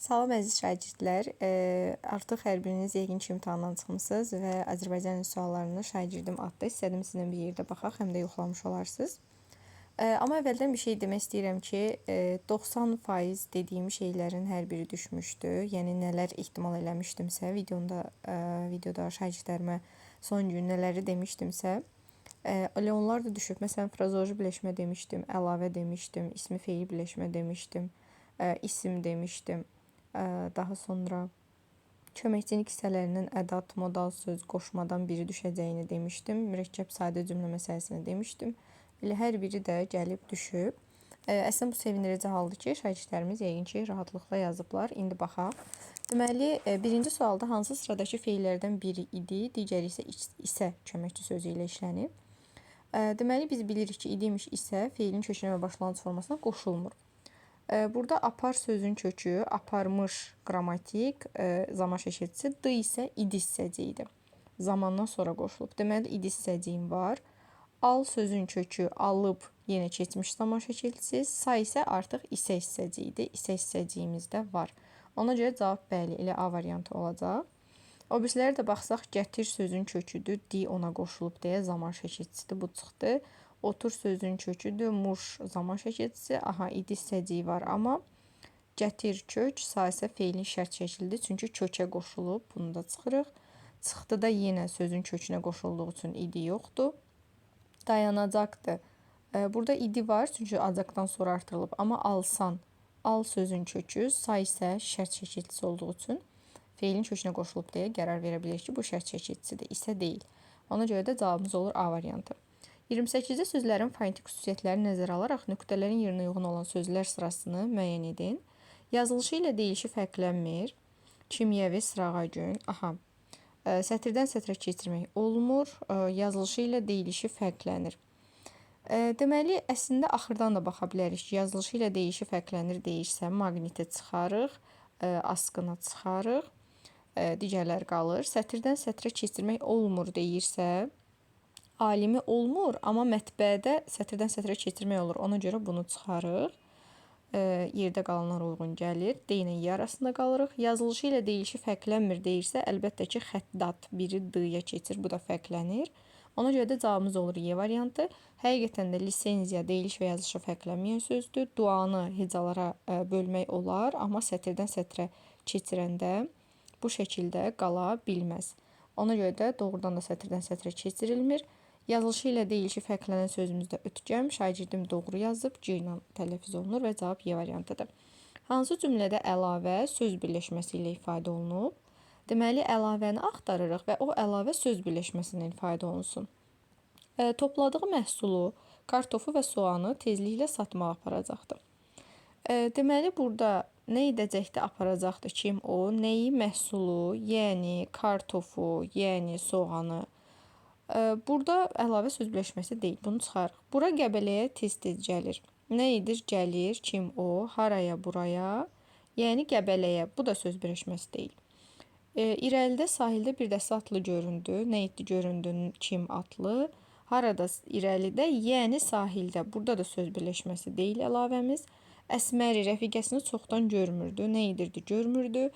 Salam əziz şagirdlər. Artıq hər biriniz yəqin ki, imtahandan çıxmısınız və Azərbaycan suallarını şagirdim adlı istədim sizinlə bir yerdə baxaq, həm də yoxlamış olarsınız. Amma əvvəldən bir şey demək istəyirəm ki, 90% dediyim şeylərin hər biri düşmüşdü. Yəni nələr ehtimal eləmişdimsə, videoda şagirdlərimə son gün nələri demişdimsə, elə onlar da düşüb. Məsələn, frazeoloji birləşmə demişdim, əlavə demişdim, ismi feil birləşmə demişdim, isim demişdim. Daha sonra köməkçilik hissələrindən ədat, modal söz, qoşmadan biri düşəcəyini demişdim. Mürəkkəb sadə cümlə məsələsini demişdim. Elə hər biri də gəlib düşüb. Əslində bu sevindirici haldır ki, şagirdlərimiz yəqin ki, rahatlıqla yazıblar. İndi baxaq. Deməli, birinci sualda hansı sıradakı feillərdən biri idi, digəri isə köməkçi sözü ilə işlənib. Deməli, biz bilirik ki, idimiş isə feilin kökünə və başlanğıc formasına qoşulmur. Burada apar sözün kökü, aparmış qrammatik, zaman şəkilçisi, d isə idi hissəciyidir. Zamandan sonra qoşulub. Deməli, idi hissəciyim var. Al sözün kökü, alıb, yenə keçmiş zaman şəkilçisi, sa isə artıq isə hissəciyidir. İsə hissəciyimiz də var. Ona görə cavab bəli, elə A variantı olacaq. O birisilərə də baxsaq, gətir sözün köküdür, di ona qoşulub deyə zaman şəkilçisidir, bu çıxdı. Otur sözün köküdür, muş zaman şəkilçisi, aha, idi hissəciyi var, amma gətir kök, sa isə feilin şərt şəkildir, çünki kökə qoşulub, bunu da çıxırıq. Çıxdı da yenə sözün kökünə qoşulduğu üçün idi yoxdur. Dayanacaqdır. Burada idi var, çünki acaqdan sonra artırılıb, amma alsan, al sözün kökü, sa isə şərt şəkilçisi olduğu üçün feilin kökünə qoşulub deyə qərar verə bilərik ki, bu şərt şəkilçisidir, isə deyil. Ona görə də cavabımız olur A variantı. 28-də sözlərin fonetik xüsusiyyətlərini nəzərə alaraq nöqtələrin yerinə uyğun olan sözlər sırasını müəyyən edin. Yazılışı ilə deyilişi fərqlənmir. Kimyəvi, sırağa gün. Aha. Sətirdən sətrə keçirmək olmur. Yazılışı ilə deyilişi fərqlənir. Deməli, əslində axırdan da baxa bilərik ki, yazılışı ilə deyilişi fərqlənir deyirsə, maqniti çıxarıq, askını çıxarıq, digərlər qalır. Sətirdən sətrə keçirmək olmur deyirsə, alimi olmur, amma mətbəədə sətirdən sətrə keçirmək olur. Ona görə bunu çıxarıq. Yerdə qalanlar uyğun gəlir. D ilə Y arasında qalırıq. Yazılışı ilə deyilişi fərqlənmir deyirsə, əlbəttə ki, xəttat biri D-ya keçir. Bu da fərqlənir. Ona görə də cavabımız olur Y variantı. Həqiqətən də lisenziya deyiliş və yazılışı fərqlənməyən sözdür. Duanı hecalara bölmək olar, amma sətirdən sətrə keçirəndə bu şəkildə qala bilməz. Ona görə də doğrudan da sətirdən sətrə keçirilmir. Yazılışı ilə deyilişi fərqlənən sözümüzdə ötkəm, şagirdim doğru yazıb, C ilə tələffüz olunur və cavab Y variantıdır. Hansı cümlədə əlavə söz birləşməsi ilə ifadə olunub? Deməli, əlavəni axtarırıq və o əlavə söz birləşməsindən ifadə olunsun. Topladığı məhsulu, kartofu və soğanı tezliklə satmağa aparacaqdır. Deməli, burada nə edəcəkdir, aparacaqdır kim o? Nəyi, məhsulu, yəni kartofu, yəni soğanı. Burada əlavə söz birləşməsi deyil, bunu çıxarıq. Bura Qəbələyə tez-tez gəlir. Nə edir? Gəlir, kim o? Haraya, buraya, yəni Qəbələyə. Bu da söz birləşməsi deyil. İrəlidə sahildə bir dəstə atlı göründü. Nə etdi? Göründü, kim atlı? Harada? İrəlidə, yəni sahildə. Burada da söz birləşməsi deyil əlavəmiz. Əsməri rəfiqəsini çoxdan görmürdü. Nə edirdi? Görmürdü.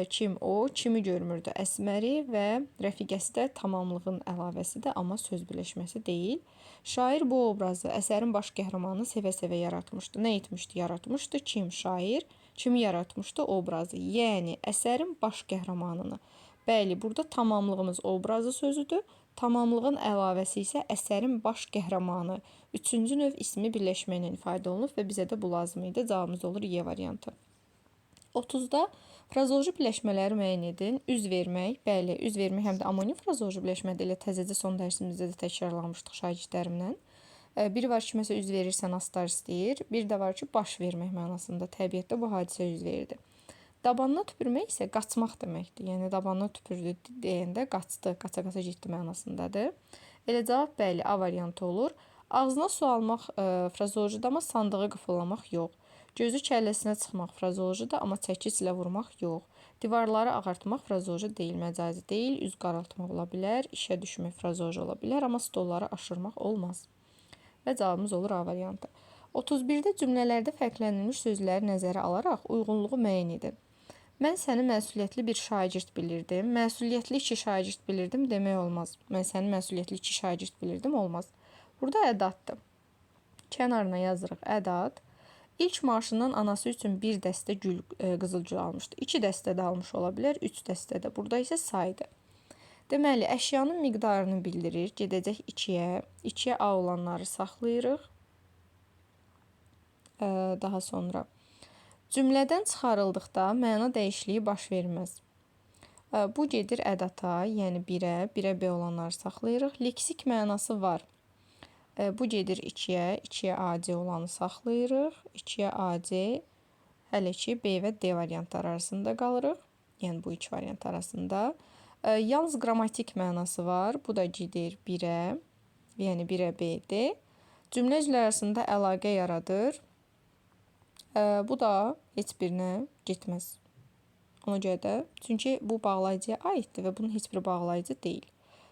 Kim o? Kimi görmürdü? Əsməri və rəfiqəsi də tamamlığın əlavəsidir, amma söz birləşməsi deyil. Şair bu obrazı əsərin baş qəhrəmanını sevə-sevə yaratmışdı. Nə etmişdi? Yaratmışdı. Kim? Şair. Kimi yaratmışdı? Obrazı. Yəni, əsərin baş qəhrəmanını. Bəli, burada tamamlığımız obrazı sözüdür. Tamamlığın əlavəsi isə əsərin baş qəhrəmanı. Üçüncü növ ismi birləşməklə ifadə olunub və bizə də bu lazım idi. Cavabımız olur Y variantı. 30-da frazeoloji birləşmələri müəyyən edin. Üz vermək, bəli, üz vermək həm də anonim frazeoloji birləşmədir. Elə təzəcə son dərsimizdə də təkrarlamışdıq şagirdlərimlə. Biri var ki, məsələn, üz verirsən, astar istəyir. Bir də var ki, baş vermək mənasında. Təbiətdə bu hadisə üz verirdi. Dabanına tüpürmək isə qaçmaq deməkdir. Yəni, dabanına tüpürdü deyəndə qaçdı, qaça-qaça getdi mənasındadır. Elə cavab bəli, A variantı olur. Ağzına su almaq frazeolojidə, amma sandığı qıfıllamaq yox. Gözü kəlləsinə çıxmaq frazeolojidə, amma çəkic ilə vurmaq yox. Divarları ağartmaq frazeoloji deyil, məcazi deyil. Üz qaraltmaq ola bilər, işə düşmək frazeoloji ola bilər, amma stolları aşırmaq olmaz. Və cavabımız olur A variantı. 31-də cümlələrdə fərqlənilmiş sözləri nəzərə alaraq uyğunluğu müəyyən edin. Mən səni məsuliyyətli bir şagird bilirdim. Məsuliyyətli 2 şagird bilirdim demək olmaz. Mən səni məsuliyyətli 2 şagird bilirdim olmaz. Burada ədatdır. Kənarına yazırıq ədat. İlk maaşından anası üçün bir dəstə qızılgül almışdı. 2 dəstə də almış ola bilər, 3 dəstə də. Burada isə saydı. Deməli, əşyanın miqdarını bildirir. Gedəcək 2-yə. 2-yə A olanları saxlayırıq. Daha sonra cümlədən çıxarıldıqda məna dəyişikliyi baş verməz. Bu gedir ədata, yəni 1-ə, 1-ə B olanları saxlayırıq. Leksik mənası var. Bu gedir 2-yə, 2-yə AC olanı saxlayırıq. 2-yə AC, hələ ki B və D variantları arasında qalırıq. Yəni bu 2 variant arasında. Yalnız qrammatik mənası var. Bu da gedir 1-ə, yəni 1-ə B-dir. Cümlə üzvləri arasında əlaqə yaradır. Bu da heç birinə getməz. Ona görə də, çünki bu bağlayıcıya aiddir və bunun heç bir bağlayıcı deyil.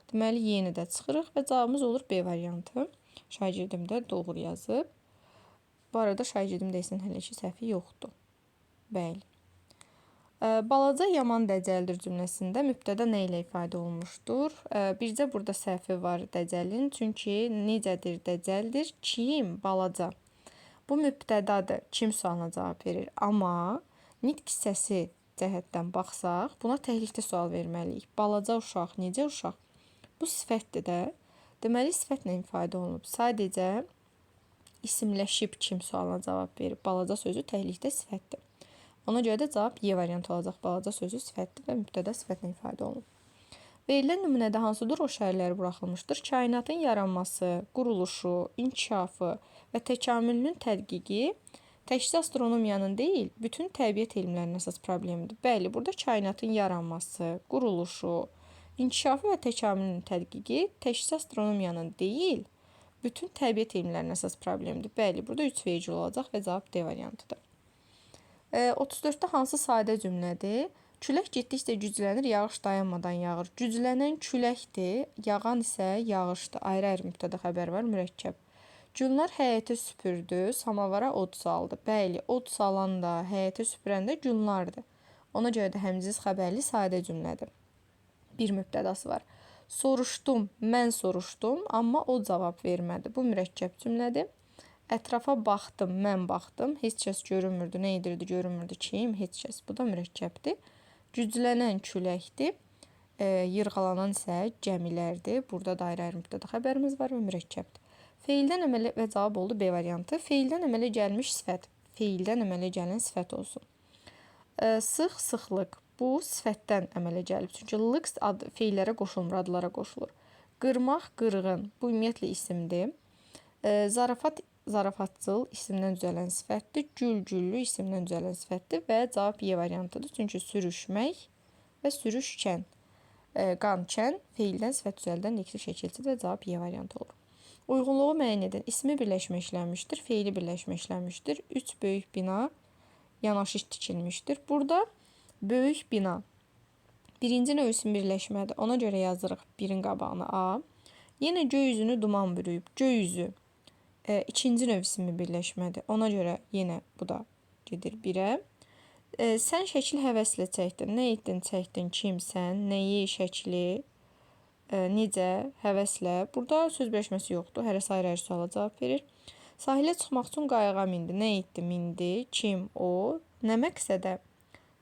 Deməli, yeni də çıxırıq və cavabımız olur B variantı. Şagirdim də doğru yazıb. Bu arada şagirdim deyəsən hələ ki səhvi yoxdur. Bəli. Balaca yaman dəcəldir cümləsində mübtəda nə ilə ifadə olunmuşdur? Bircə burada səhvi var dəcəlin. Çünki necədir dəcəldir? Kim? Balaca. Bu mübtədadır. Kim sualına cavab verir. Amma nitq hissəsi cəhətdən baxsaq, buna təhlikdə sual verməliyik. Balaca uşaq, necə uşaq? Bu sifətdir də. Deməli, sifətlə ifadə olunub. Sadəcə isimləşib kim sualına cavab verir. Balaca sözü təhlikdə sifətdir. Ona görə də cavab Y variantı olacaq. Balaca sözü sifətdir və mübtəda sifətlə ifadə olunub. Verilən nümunədə hansı duruq şəraitləri buraxılmışdır? Kainatın yaranması, quruluşu, inkişafı və təkamülünün tədqiqi təkcə astronomiyanın deyil, bütün təbiət elmlərinin əsas problemidir. Bəli, burada kainatın yaranması, quruluşu, inkişafı və təkamülünün tədqiqi təkcə astronomiyanın deyil, bütün təbiət elmlərinin əsas problemidir. Bəli, burada 3 vergül olacaq və cavab D variantıdır. 34-də hansı sadə cümlədir? Külək getdikcə güclənir, yağış dayanmadan yağır. Güclənən küləkdir, yağan isə yağışdır. Ayrı-ayrı mübtəda xəbər var, mürəkkəb. Gülnar həyəti süpürdü, samavara od saldı. Bəli, od salan da, həyəti süpürən də Gülnardır. Ona görə də həmciz xəbərli sadə cümlədir. Bir mübtədası var. Soruşdum, mən soruşdum, amma o cavab vermədi. Bu mürəkkəb cümlədir. Ətrafa baxdım, mən baxdım. Heç kəs görünmürdü, nə edirdi, görünmürdü kim, heç kəs. Bu da mürəkkəbdir. Güclənən küləkdir. Yırğalanan isə gəmilərdir. Burada da ayrı-ayrı mübtəda xəbərimiz var və mürəkkəbdir. Feildən əmələ və cavab oldu B variantı. Feildən əmələ gəlmiş sifət. Feildən əmələ gələn sifət olsun. Sıx, sıxlıq. Bu sifətdən əmələ gəlib. Çünki lıq feillərə qoşulmur, adlara qoşulur. Qırmaq, qırğın. Bu ümumiyyətlə isimdir. Zarafat, zarafatcıl isimdən düzələn sifətdir. Gül, güllü isimdən düzələn sifətdir və cavab Y variantıdır. Çünki sürüşmək və sürüşkən. Qançən feildən sifət düzəldən likli şəkilçidir və cavab Y variantı olur. Uyğunluğu müəyyən edən ismi birləşmə işlənmişdir, feili birləşmə işlənmişdir. 3 böyük bina yanaşı tikilmişdir. Burada böyük bina birinci növ isim birləşmədir. Ona görə yazırıq birin qabağına A. Yenə göy üzünü duman bürüyüb. Göy üzü ikinci növ ismi birləşmədir. Ona görə yenə bu da gedir 1-ə. Sən şəkli həvəslə çəkdin. Nə etdin, çəkdin, kimsən, nəyi, şəkli, necə, həvəslə. Burada söz birləşməsi yoxdur. Hərəsi ayrı-ayrı suala cavab verir. Sahilə çıxmaq üçün qayığa mindi. Nə etdi, mindi, kim, o, nə məqsədə?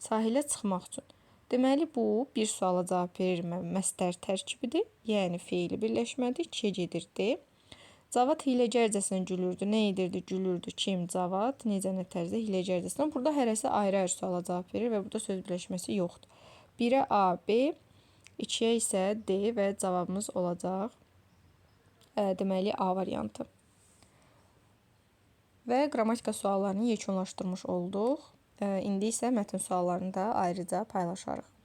Sahilə çıxmaq üçün. Deməli, bu bir suala cavab verir məstər tərkibidir. Yəni, feili birləşmədir. 2-yə gedirdi. Cavad hiləgərcəsinə gülürdü. Nə edirdi, gülürdü, kim, cavad, necə, nə tərzdə hiləgərcəsinə. Burada hərəsi ayrı-ayrı suala cavab verir və burada söz birləşməsi yoxdur. 1-ə A, B, 2-yə isə D və cavabımız olacaq deməli A variantı. Və qrammatika suallarını yekunlaşdırmış olduq. İndi isə mətn suallarını da ayrıca paylaşarıq.